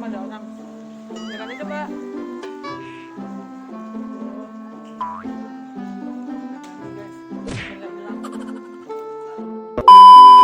belum ada orang. Jangan coba.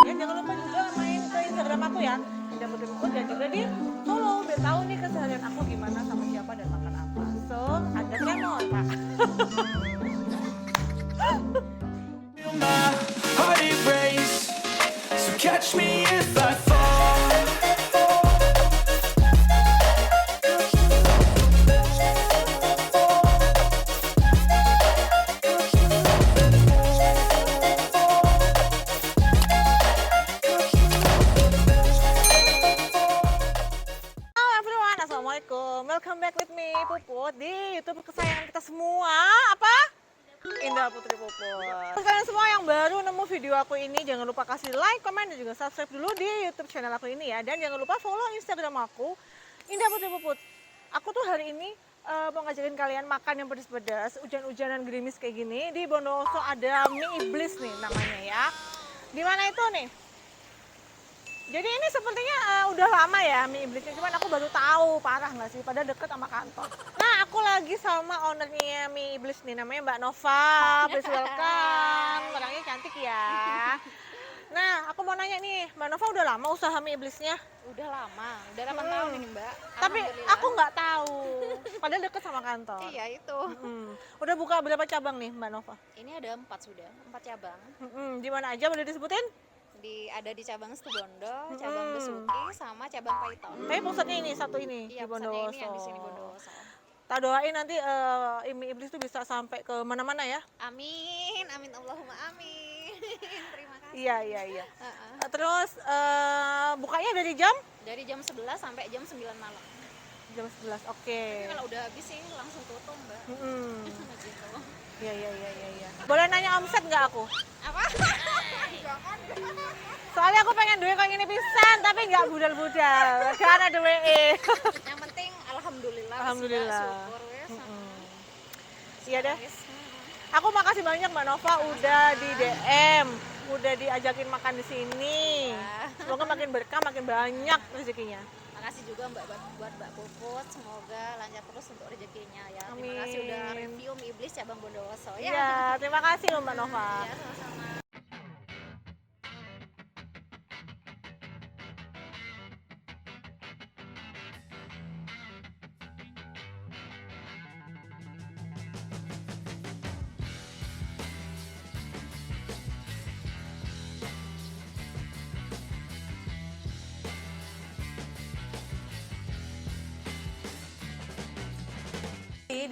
Ya jangan lupa juga main ke Instagram aku ya, Indah Putri Puput, dan juga di follow biar tahu nih keseharian aku gimana, sama siapa dan makan apa. So, ada tremor, Pak. Feel my heart erase. So catch me if I fall. Halo everyone, assalamualaikum. Welcome back with me Puput di YouTube kesayangan kita semua. Apa? Indah Putri Puput. Kalian semua yang baru nemu video aku ini, jangan lupa kasih like, komen, dan juga subscribe dulu di YouTube channel aku ini ya. Dan jangan lupa follow Instagram aku, Indah Putri Puput. Aku tuh hari ini mau ngajakin kalian makan yang pedas-pedas, hujan-hujanan gerimis kayak gini. Di Bondowoso ada mie iblis nih namanya ya. Di mana itu nih? Jadi ini sepertinya udah lama ya mie iblisnya, cuman aku baru tahu, parah nggak sih, pada deket sama kantor. Nah, aku lagi sama ownernya mie iblis nih, namanya Mbak Nova. Please welcome, orangnya cantik ya. Nah, aku mau nanya nih, Mbak Nova udah lama usaha mie iblisnya? Udah lama, udah 8 tahun ini Mbak. Tapi Alhamdulillah. aku nggak tahu, padahal deket sama kantor. Iya itu. Udah buka berapa cabang nih Mbak Nova? Ini ada 4 sudah, 4 cabang. Di mana aja boleh disebutin? Ada di cabang Situbondo, cabang Besuki, sama cabang Paiton. Tapi pusatnya ini, satu ini, Iya, di pusatnya Bondowoso. ini yang di sini Bondowoso. Tak doain nanti mie iblis tuh bisa sampai ke mana-mana ya. Amin, amin Allahumma amin. Terima kasih. Iya. Heeh. Terus bukanya dari jam? Dari jam 11 sampai jam 9 malam. Jam 11, oke. Tapi kalau udah habis sih langsung tutup Mbak. Gitu. Iya. Boleh nanya omset nggak aku? Apa? Jangan. Soalnya aku pengen duit kayak gini pisan, tapi nggak budal-budal. Karena ada WE. Yang penting alhamdulillah. Alhamdulillah. Syukur wes. Iya deh. Wes. Aku makasih banyak Mbak Nova udah di DM, udah diajakin makan di sini. Semoga makin berkah, makin banyak rezekinya. Makasih juga buat Mbak Puput, semoga lancar terus untuk rezekinya ya. Amin. Terima kasih udah review mie iblis cabang Bondowoso ya. Iya, terima kasih loh Mbak Nova. Ya, sama-sama.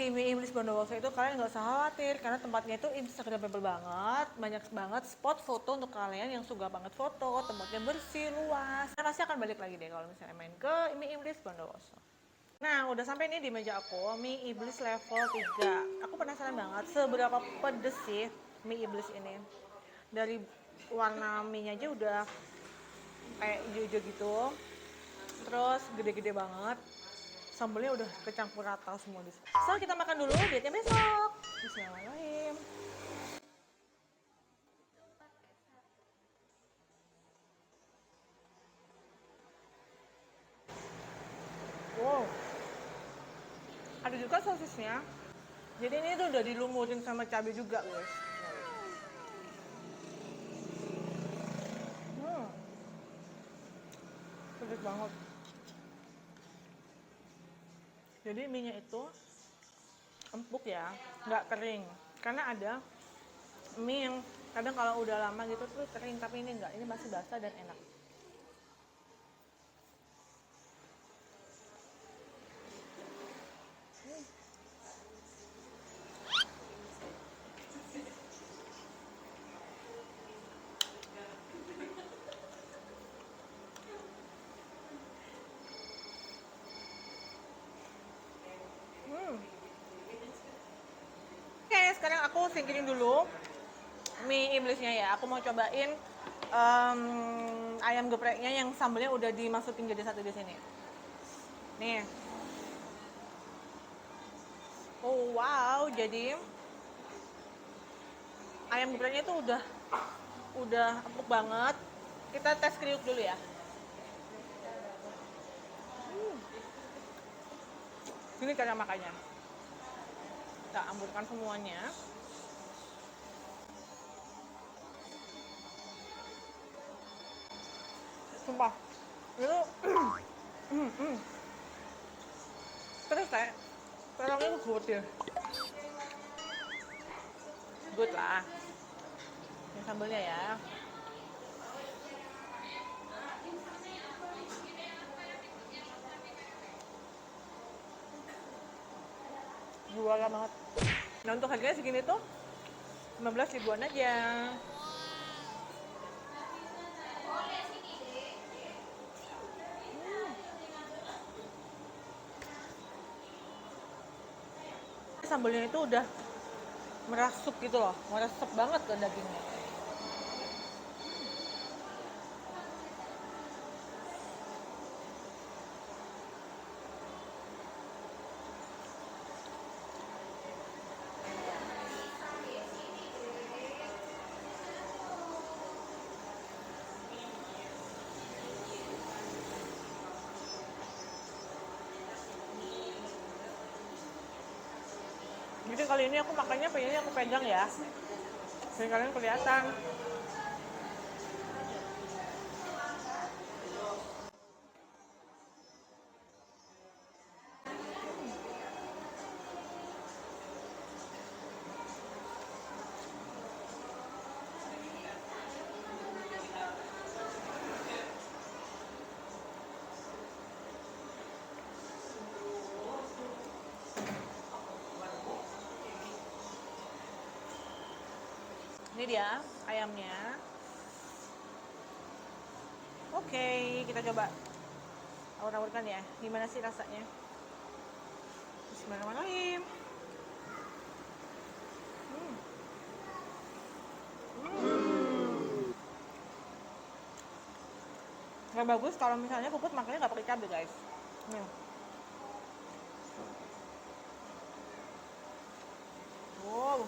Di mie iblis Bondowoso itu kalian nggak usah khawatir karena tempatnya itu instagramable banget, banyak banget spot foto untuk kalian yang suka banget foto, tempatnya bersih, luas. Nah, pasti akan balik lagi deh kalau misalnya main ke mie iblis Bondowoso. Nah, udah sampai nih di meja aku, mie iblis level 3. Aku penasaran banget seberapa pedes sih mie iblis ini. Dari warna mie-nya aja udah kayak hijau-hijau gitu. Terus gede-gede banget. Sambelnya udah kecampur rata semua di sini. So, kita makan dulu, dietnya besok. Bismillahirrahmanirrahim. Wow. Ada juga sosisnya. Jadi ini tuh udah dilumurin sama cabai juga, guys. Pedes banget. Jadi mie-nya itu empuk ya, nggak kering. Karena ada mie yang kadang kalau udah lama gitu tuh kering, tapi ini enggak. Ini masih basah dan enak. Oke, sekarang aku singkirin dulu mie iblisnya ya. Aku mau cobain ayam gepreknya yang sambelnya udah dimasukin jadi satu di sini. Nih. Oh wow, jadi ayam gepreknya itu udah empuk banget. Kita tes kriuk dulu ya. Ini cara makannya. Kita amburkan semuanya. Sumpah, itu terus kayak terongnya itu good ya. Good lah. Ini sambelnya ya. Juara banget. Nah untuk harganya segini tuh 15 ribuan aja. Sambelnya itu udah merasuk gitu loh, meresep banget ke dagingnya. Jadi kali ini aku makannya pengennya aku pegang ya, biar kalian kelihatan. Ini dia ayamnya. Oke, kita coba awur-awurkan ya. Gimana sih rasanya? Bismillahirrahmanirrahim. Gak bagus kalau misalnya Puput makannya gak pakai cabai guys. Nih. Wow.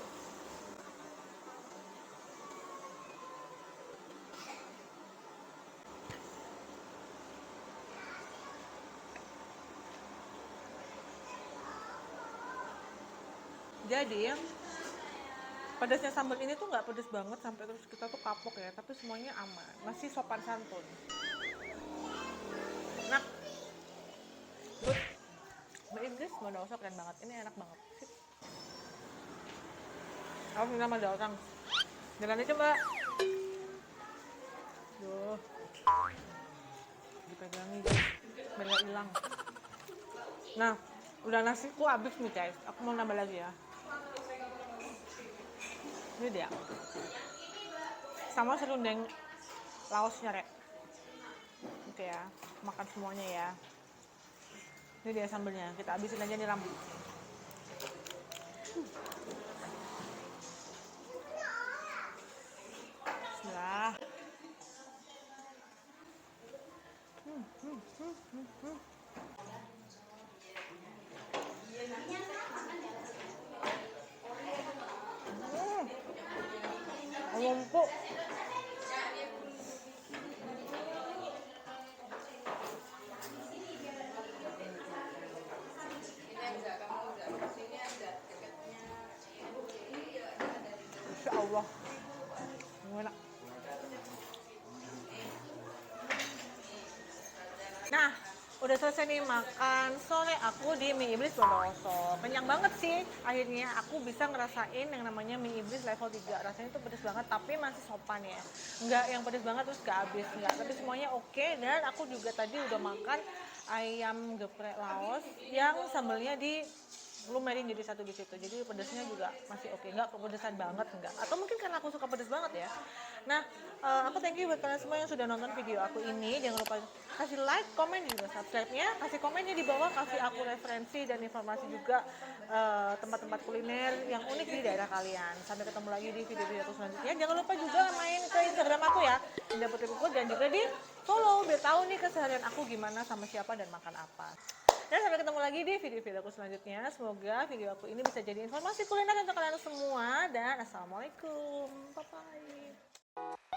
Jadi pedasnya sambal ini tuh nggak pedas banget sampai terus kita tuh kapok ya, tapi semuanya aman, masih sopan santun. Nah, good. Mbak Inggris mau daosa keren banget, ini enak banget. Sip. Aku minta sama orang. Jalan aja mbak. Duh, dipegangi guys, biar nggak hilang. Nah, udah nasiku habis nih guys, aku mau nambah lagi ya. Ini dia sama serundeng laosnya rek. Oke ya, makan semuanya ya. Ini dia sambelnya, kita habisin aja nih Ram. Bismillah. Empuk. Insya Allah. Enak. Nah, udah selesai nih makan sore aku di Mie Iblis Bondowoso. Kenyang banget sih. Akhirnya aku bisa ngerasain yang namanya Mie Iblis level 3. Rasanya tuh pedes banget tapi masih sopan ya. Enggak yang pedes banget terus gak habis, enggak. Tapi semuanya oke. Dan aku juga tadi udah makan ayam geprek Laos yang sambelnya di lumerin jadi satu di situ. Jadi pedasnya juga masih oke, nggak kepedesan banget enggak. Atau mungkin karena aku suka pedas banget ya. Nah, aku thank you buat kalian semua yang sudah nonton video aku ini. Jangan lupa kasih like, komen juga subscribe-nya, kasih komennya di bawah, kasih aku referensi dan informasi juga tempat-tempat kuliner yang unik di daerah kalian. Sampai ketemu lagi di video-video aku selanjutnya. Jangan lupa juga main ke Instagram aku ya, Indah Putri Puput, dan juga di follow biar tahu nih keseharian aku gimana, sama siapa dan makan apa. Dan sampai ketemu lagi di video-video aku selanjutnya. Semoga video aku ini bisa jadi informasi kuliner untuk kalian semua. Dan assalamualaikum. Bye-bye.